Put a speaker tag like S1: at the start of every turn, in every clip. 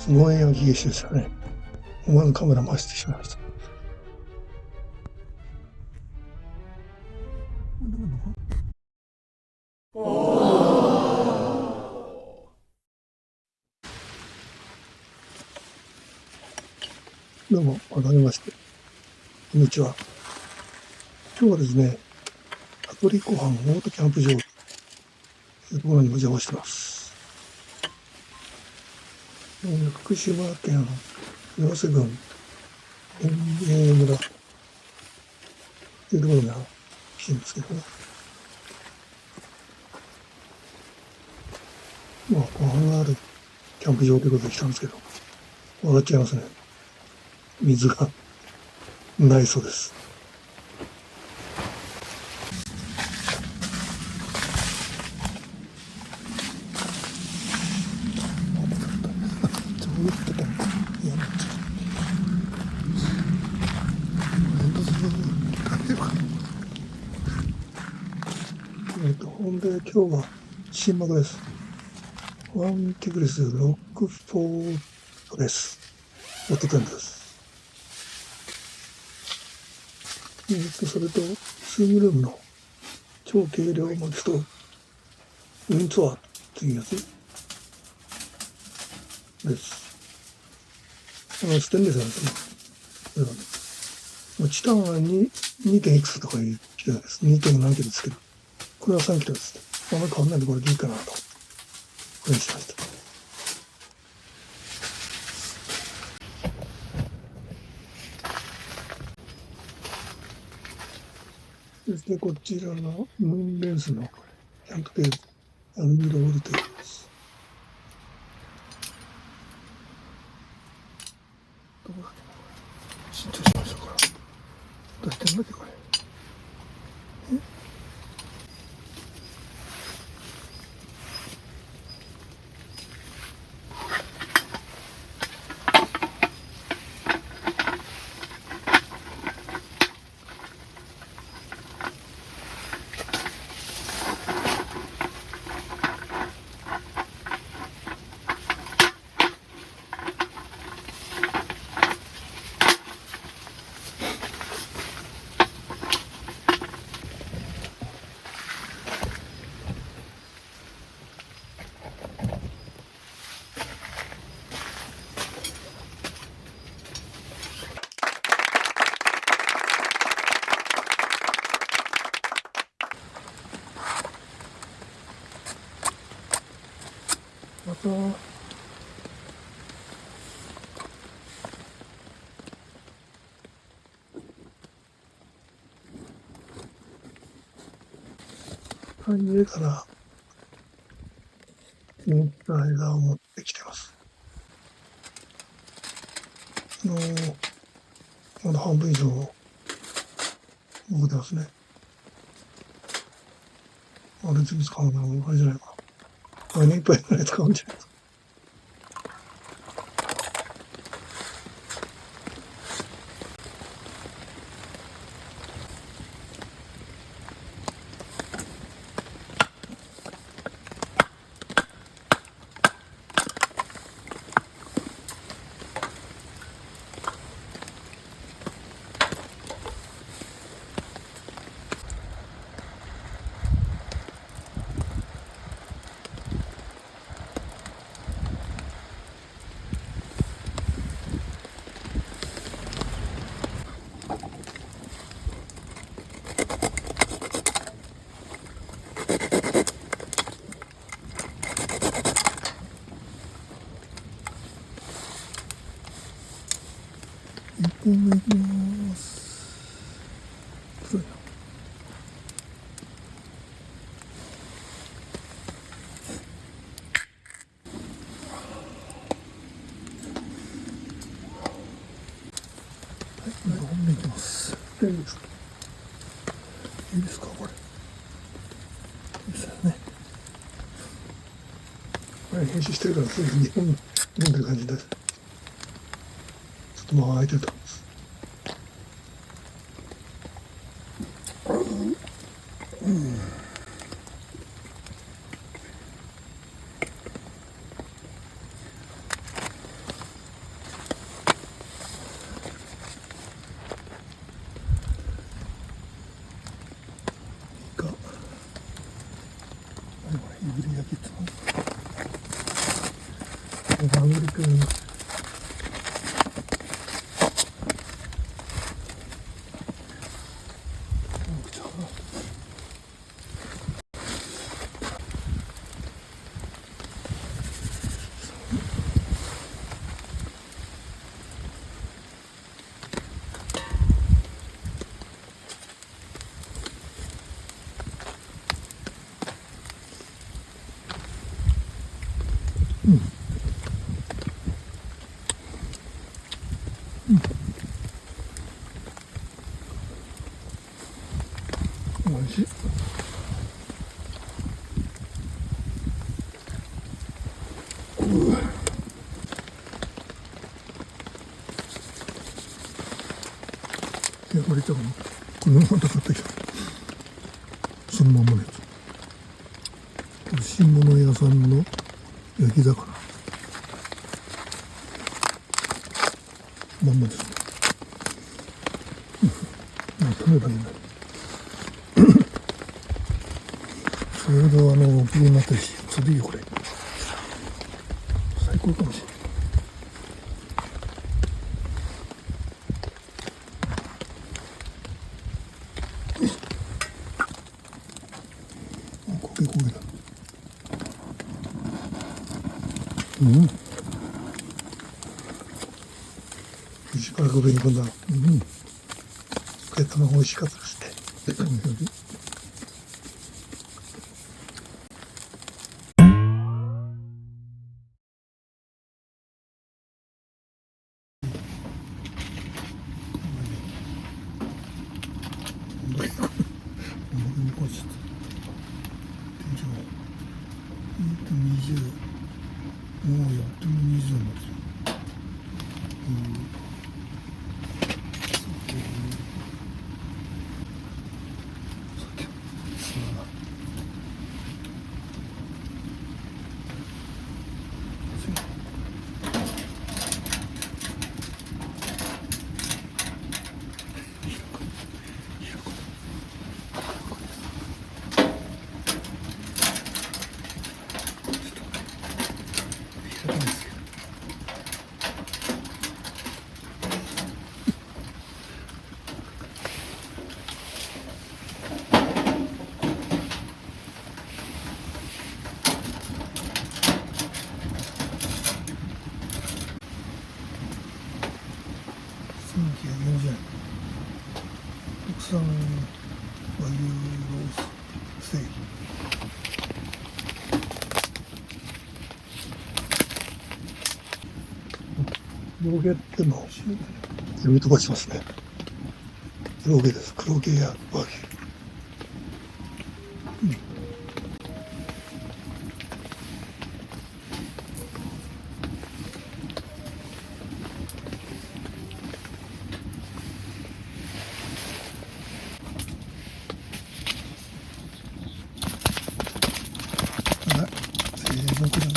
S1: 農園焼き消しですよね。思わずカメラ回してしまいました。どうも、改めまして、こんにちは。今日はですね、羽鳥湖畔オートキャンプ場というところにお邪魔してます。福島県岩瀬郡園芸村というところに来てるんですけどね。湖畔があるキャンプ場ということで来たんですけど、笑っちゃいますね。水がないそうです。ほんで今日は新幕です。ワンティグリスロックフォードです。オットテントです。それと、ツールームの超軽量薪とウィンツアーっていうやつです。ステンレスなんですね。これはね、チタンは 2. 点いくつとかいうキロです。2. 点何キロですけど、これは3キロですね。あんまり変わんないんでこれでいいかなと。これにしました。そしてこちらのムーンレンスのキャンプテーブル、アルミロールテーブルです。どうだっけな、これ。新調しましょうか。どうしてんだっけ、これ。また、ハイウェイから持った枝を持ってきてます。まだ半分以上残ってますね。あれ次使うのあれじゃないかな。来年いっぱいぐらい使うんじゃないですか。1本目いきます。そうやな。はい、2本目いきます。いいですか。いいですか、これ。ですよね。これ編集してるからすぐ2本読んでる感じです。ちょっと間が空いてると思います。いぶり焼きつまん。アメリカにおいしい。これ多分このまま高かったけどそのままのやつ。新物屋さんの焼き魚まんまですね。食べばいいんだ。ちょうど大きくなったし、それでいいよこれ。最高かもしれない。焦げだ。石から上に飛んだ。これ卵美味しかったですね。もうやっても20になってる。1940円。国産和牛ローステーキ。黒毛っても読み飛ばしますね。黒毛です。黒毛や和牛。僕らの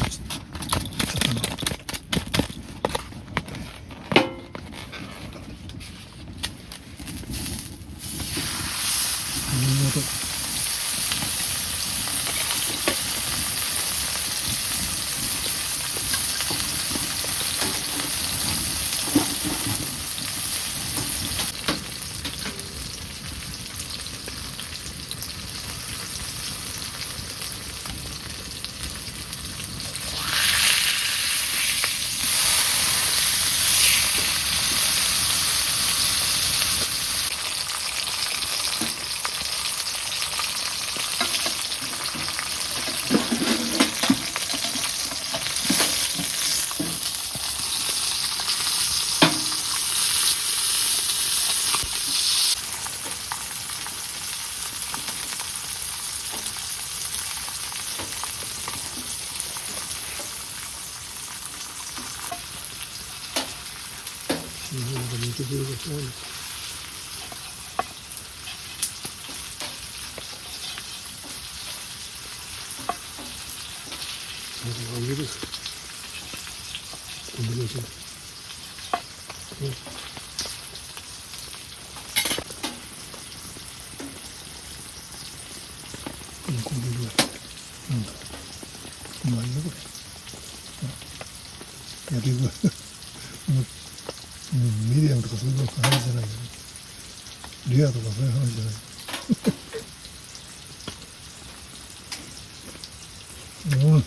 S1: ちょっと肉汁がすごいです。これは上です。コンビネーション。これぐらい。なんだろう。焼き具合ミディアムとかそういう話じゃないけど、レアとかそういう話じゃない。うん、うん、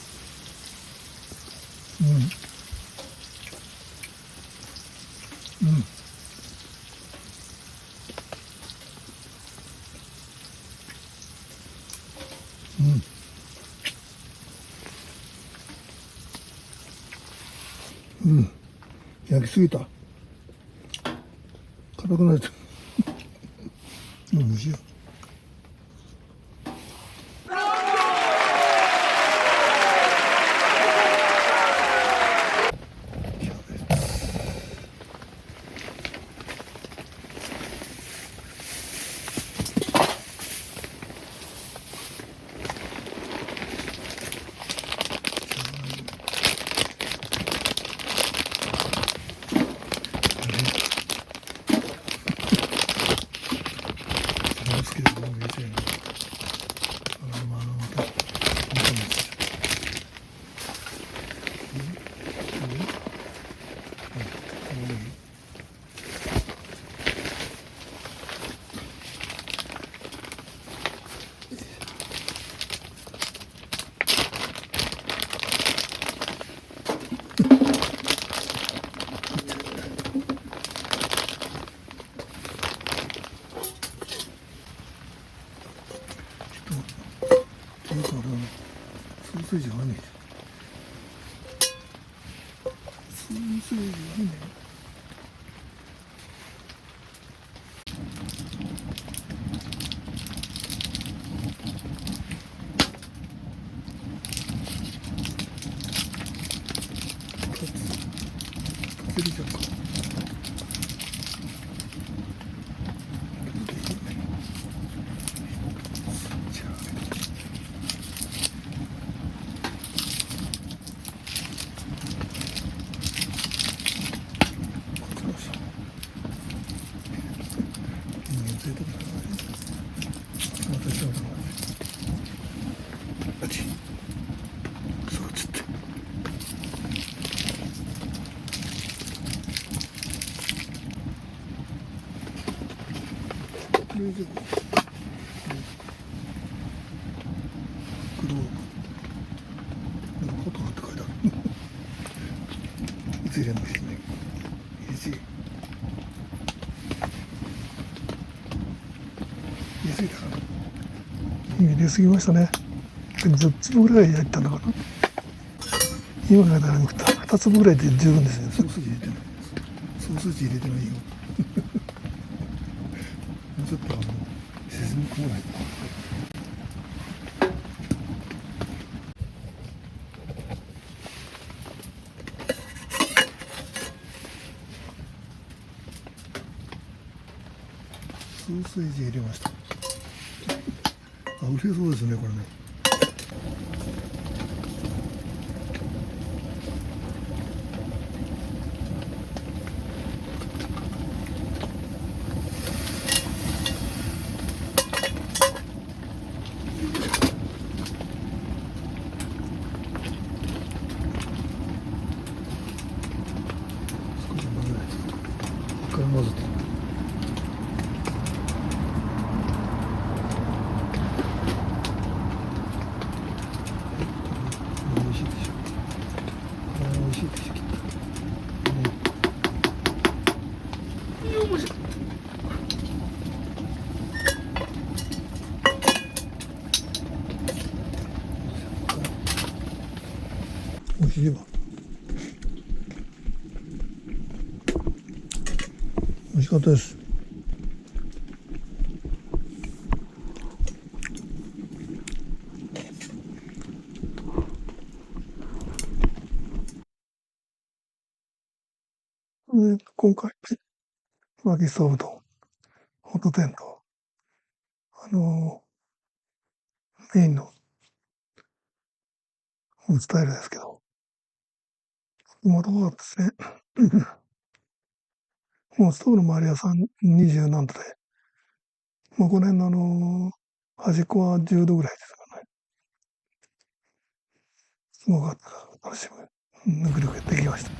S1: うん、うん、うん。焼きすぎた。硬くなっちゃう。美味しいよ。ですけど、もう入れちゃいな。また、っていうか、俺はソーセージがねソーセージがね2つ入れちゃうか。じゃあ、こっちの人間贅沢だな。私はあっち、そうちって。大丈夫。グローブ。なんかフォトって書いてある。いつ入れんのしてね。入れすぎたかな。入れすぎましたね。10粒ぐらい入ったのかな。今から2粒ぐらいで十分ですよ。ソース入れてない。ソース入れてないよ。もうちょっと沈み込まないと。ソーセージ入れました。あ、売れそうですね、これね。少し混ぜないと。一回混ぜて。美味しいでしょ。これ美味しいでしょ、きっと。よいしょ。美味しいわ。美味しかったです。今回、薪ストーブとホットテント、あのメインのスタイルですけど、もともとですね、もうストーブの周りは20何度で、もうこの辺の端っこは10度ぐらいですからね。すごかった。楽しみ。ぐるぐるできました。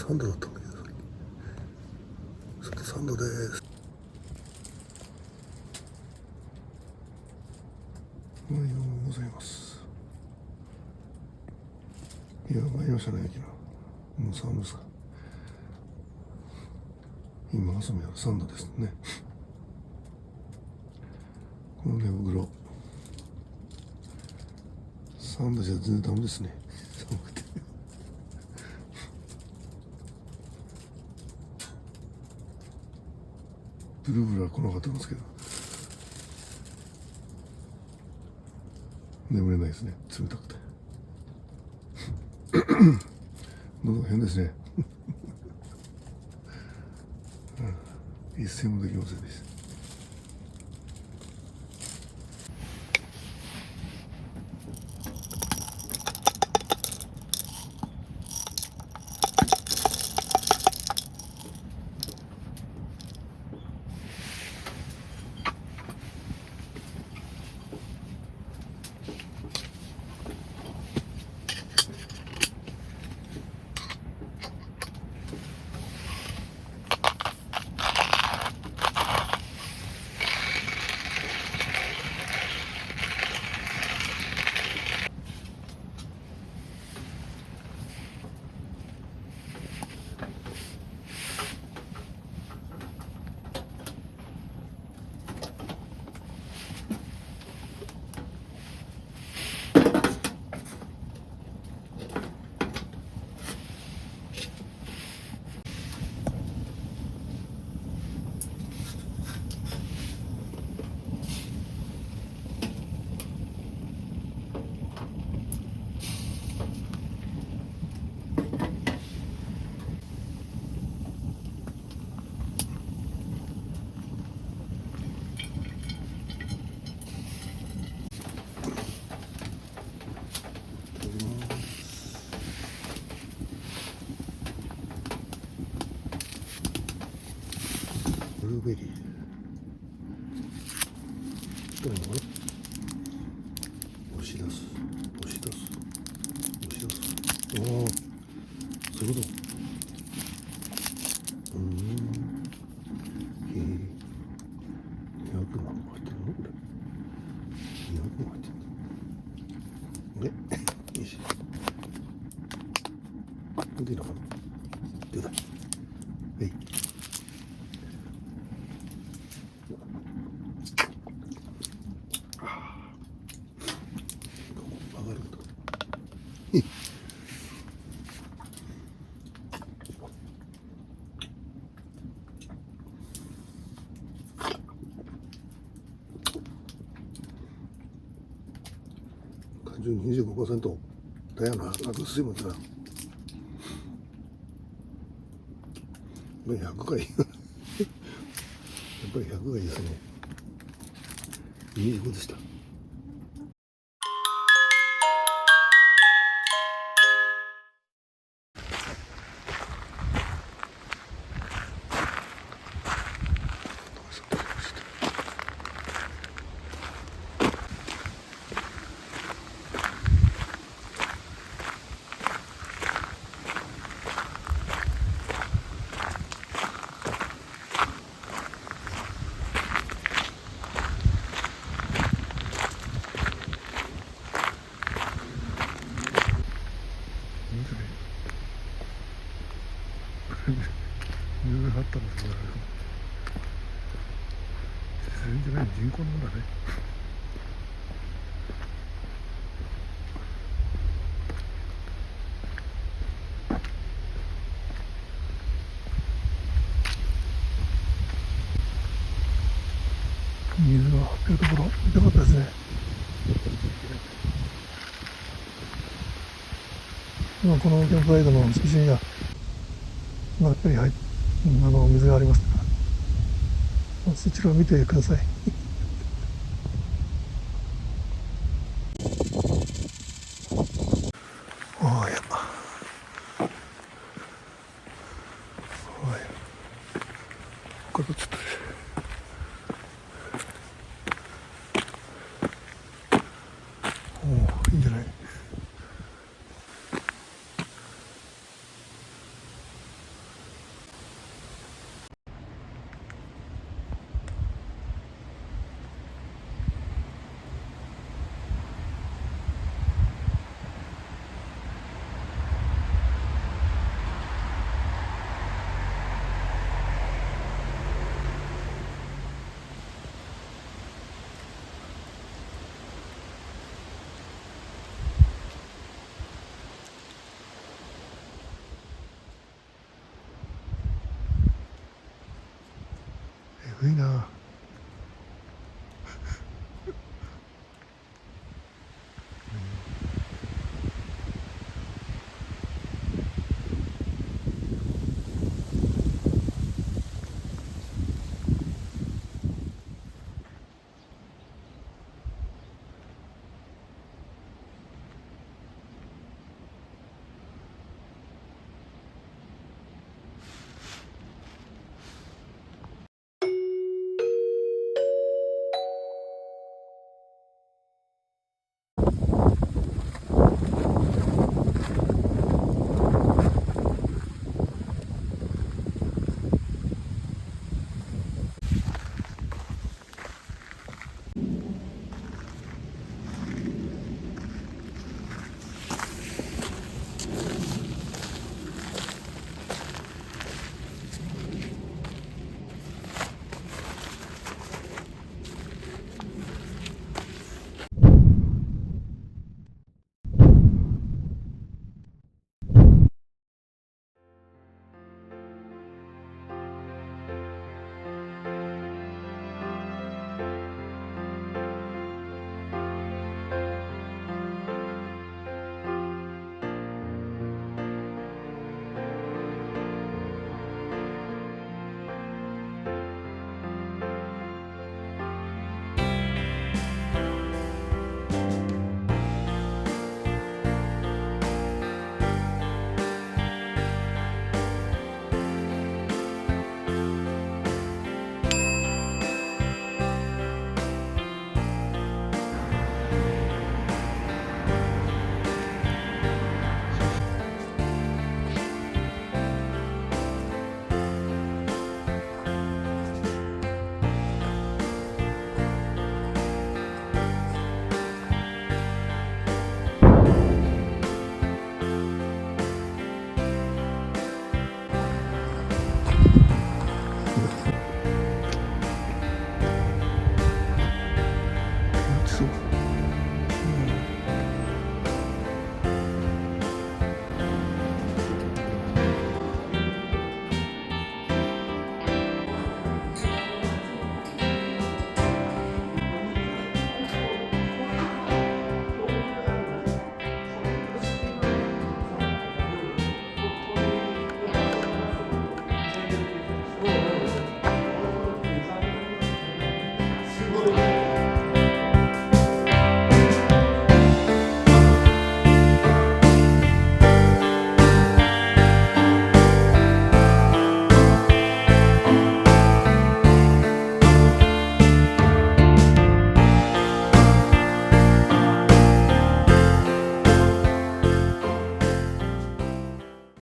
S1: サンドだったんだけど、さてサンドです。おはようございます。いや、参りましたね、昨日。もうサンドですか。今朝のサンドですね。この寝袋、サンドじゃ全然ダメですね。寒くて。ブルブルは来なかったんですけど、眠れないですね、冷たくて。喉が変ですね。一睡もできませんでした。ブルーベリーどういうのかな。押し出す押し出す押し出す。ああ、そういうこと。へえ、200万も入ってるのこれ。200万入ってるね。よし、出なかった出た。はい、上がると単純に 25% だよな。なんか水分だな。100がいい。やっぱり100がいいですね。25でした。いろいろあったんですけど、全然ない人工なんだね。水が張ってるところ見たかったですね。今このキャンプサイトの敷地にはやっぱり水がありますから、そちらを見てください。ああ、いや、これちょっといいんじゃない。ぐいな。